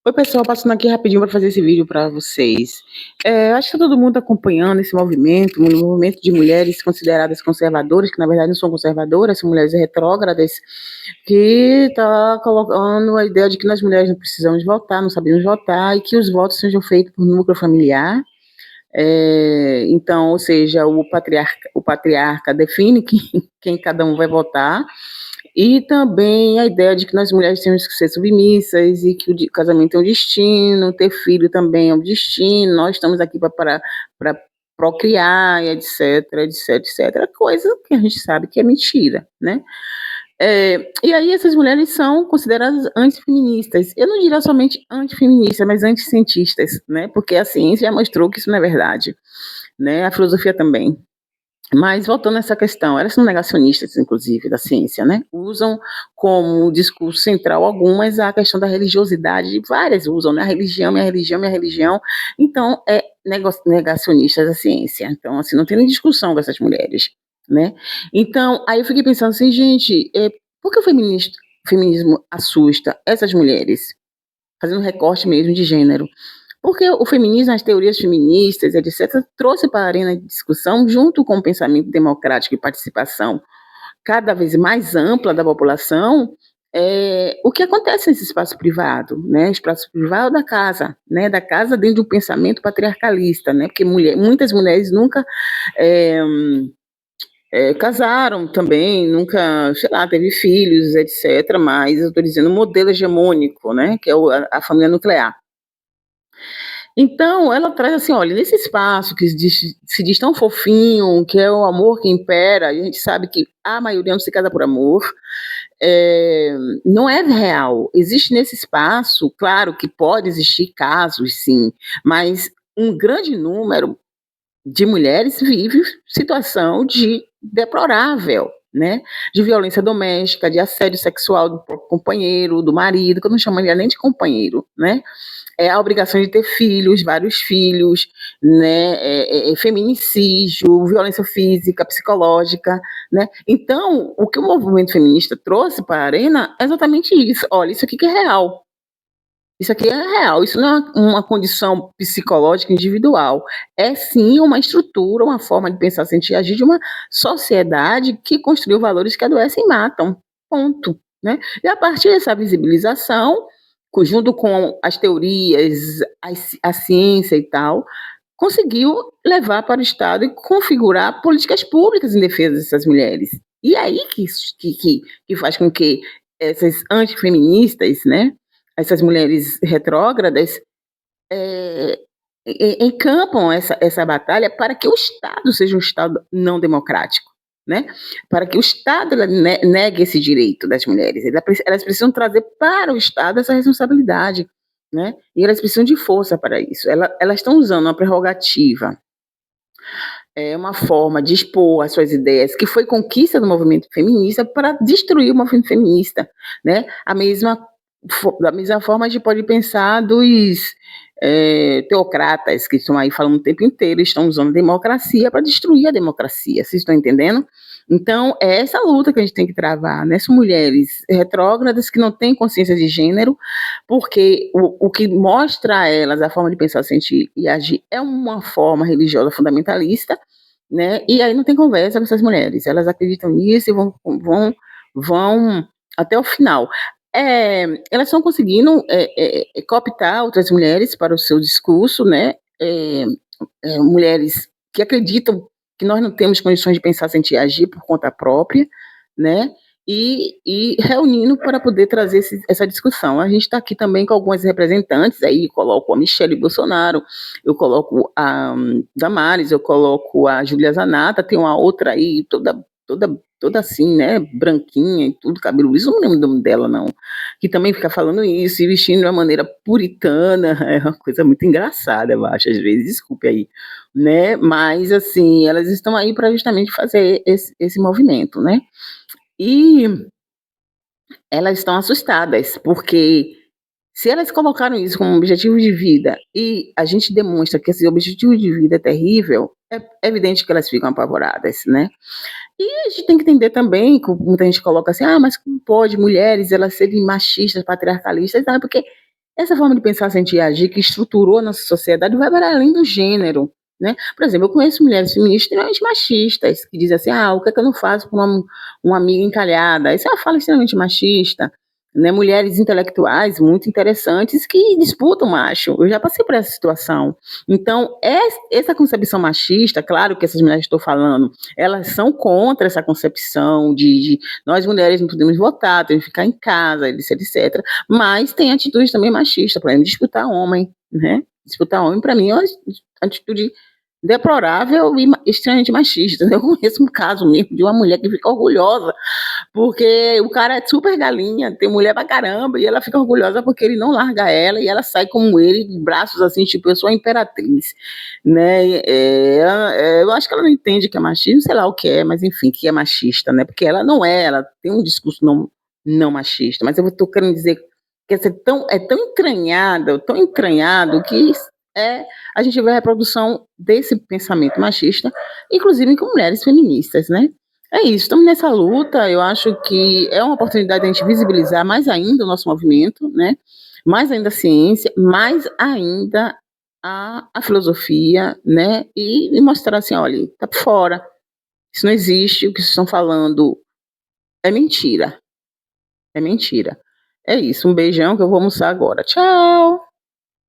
Oi, pessoal, passando aqui rapidinho para fazer esse vídeo para vocês. Acho que tá todo mundo acompanhando esse movimento, um movimento de mulheres consideradas conservadoras, que na verdade não são conservadoras, são mulheres retrógradas, que está colocando a ideia de que nós mulheres não precisamos votar, não sabemos votar, e que os votos sejam feitos por núcleo familiar. Então, ou seja, o patriarca define quem cada um vai votar, e também a ideia de que nós mulheres temos que ser submissas e que o casamento é um destino, ter filho também é um destino, nós estamos aqui para procriar, etc, etc, etc. Coisa que a gente sabe que é mentira, né? E aí essas mulheres são consideradas antifeministas. Eu não diria somente antifeministas, mas anticientistas, né? Porque a ciência já mostrou que isso não é verdade, né? A filosofia também. Mas voltando a essa questão, elas são negacionistas, inclusive, da ciência, né? Usam como discurso central algumas a questão da religiosidade, várias usam, né? A religião, minha religião, minha religião. Então, negacionistas da ciência. Então, assim, não tem nem discussão com essas mulheres, né? Então, aí eu fiquei pensando assim, gente, por que o feminismo assusta essas mulheres? Fazendo recorte mesmo de gênero. Porque o feminismo, as teorias feministas, etc., trouxe para a arena de discussão, junto com o pensamento democrático e participação cada vez mais ampla da população, o que acontece nesse espaço privado, né? Espaço privado da casa dentro de um pensamento patriarcalista, né? Porque muitas mulheres nunca casaram também, nunca, sei lá, teve filhos, etc., mas eu estou dizendo modelo hegemônico, né? Que é a família nuclear. Então, ela traz assim, olha, nesse espaço que se diz tão fofinho, que é o amor que impera, a gente sabe que a maioria não se casa por amor, não é real. Existe nesse espaço, claro que pode existir casos, sim, mas um grande número de mulheres vive situação de deplorável, né? De violência doméstica, de assédio sexual do próprio companheiro, do marido, que eu não chamaria nem de companheiro, né? A obrigação de ter filhos, vários filhos, né? Feminicídio, violência física, psicológica, né? Então, o que o movimento feminista trouxe para a arena é exatamente isso. Olha, isso aqui que é real. Isso aqui é real, isso não é uma condição psicológica individual, é sim uma estrutura, uma forma de pensar, sentir, agir de uma sociedade que construiu valores que adoecem e matam, ponto, né? E a partir dessa visibilização, junto com as teorias, a ciência e tal, conseguiu levar para o Estado e configurar políticas públicas em defesa dessas mulheres. E aí que faz com que essas antifeministas, né, essas mulheres retrógradas, encampam essa batalha para que o Estado seja um Estado não democrático, né? Para que o Estado negue esse direito das mulheres. Elas precisam trazer para o Estado essa responsabilidade, né? E elas precisam de força para isso. Elas estão usando uma prerrogativa, uma forma de expor as suas ideias, que foi conquista do movimento feminista, para destruir o movimento feminista, né? Da mesma forma a gente pode pensar dos teocratas que estão aí falando o tempo inteiro, estão usando a democracia para destruir a democracia, vocês estão entendendo? Então, é essa luta que a gente tem que travar, né? São mulheres retrógradas que não têm consciência de gênero, porque o que mostra a elas a forma de pensar, sentir e agir é uma forma religiosa fundamentalista, né? E aí não tem conversa com essas mulheres, elas acreditam nisso e vão até o final. Elas estão conseguindo cooptar outras mulheres para o seu discurso, né? Mulheres que acreditam que nós não temos condições de pensar, sentir e agir por conta própria, né? E reunindo para poder trazer essa discussão. A gente está aqui também com algumas representantes, aí coloco a Michelle Bolsonaro, eu coloco a Damares, eu coloco a Júlia Zanata, tem uma outra aí, toda assim, né, branquinha e tudo, cabelo liso, não lembro o nome dela, não, que também fica falando isso e vestindo de uma maneira puritana, é uma coisa muito engraçada, eu acho, às vezes, desculpe aí, né, mas, assim, elas estão aí para justamente fazer esse movimento, né, e elas estão assustadas, porque se elas colocaram isso como objetivo de vida e a gente demonstra que esse objetivo de vida é terrível, é evidente que elas ficam apavoradas, né? E a gente tem que entender também, que muita gente coloca assim, mas como pode mulheres elas serem machistas, patriarcalistas? Não, é porque essa forma de pensar, sentir e agir que estruturou a nossa sociedade vai para além do gênero, né? Por exemplo, eu conheço mulheres feministas extremamente machistas, que dizem assim, o que é que eu não faço por uma amiga encalhada? Isso é uma fala extremamente machista, né? Mulheres intelectuais muito interessantes que disputam macho. Eu já passei por essa situação. Então, essa concepção machista, claro que essas mulheres que estou falando, elas são contra essa concepção de nós mulheres não podemos votar, temos que ficar em casa, etc, etc. Mas tem atitudes também machistas, por exemplo, disputar homem, né? Disputar homem, para mim, é uma atitude deplorável e extremamente machista. Eu conheço um caso mesmo de uma mulher que fica orgulhosa porque o cara é super galinha, tem mulher pra caramba, e ela fica orgulhosa porque ele não larga ela e ela sai como ele, de braços assim, tipo, eu sou a imperatriz, né? Eu acho que ela não entende que é machismo, sei lá o que é, mas enfim, que é machista, né? Porque ela não é, ela tem um discurso não machista, mas eu estou querendo dizer que é tão entranhado que é, a gente vê a reprodução desse pensamento machista, inclusive com mulheres feministas, né? É isso, estamos nessa luta. Eu acho que é uma oportunidade de a gente visibilizar mais ainda o nosso movimento, né? Mais ainda a ciência, mais ainda a filosofia, né? E mostrar assim: olha, tá por fora, isso não existe, o que vocês estão falando é mentira, é mentira. É isso, um beijão que eu vou almoçar agora. Tchau!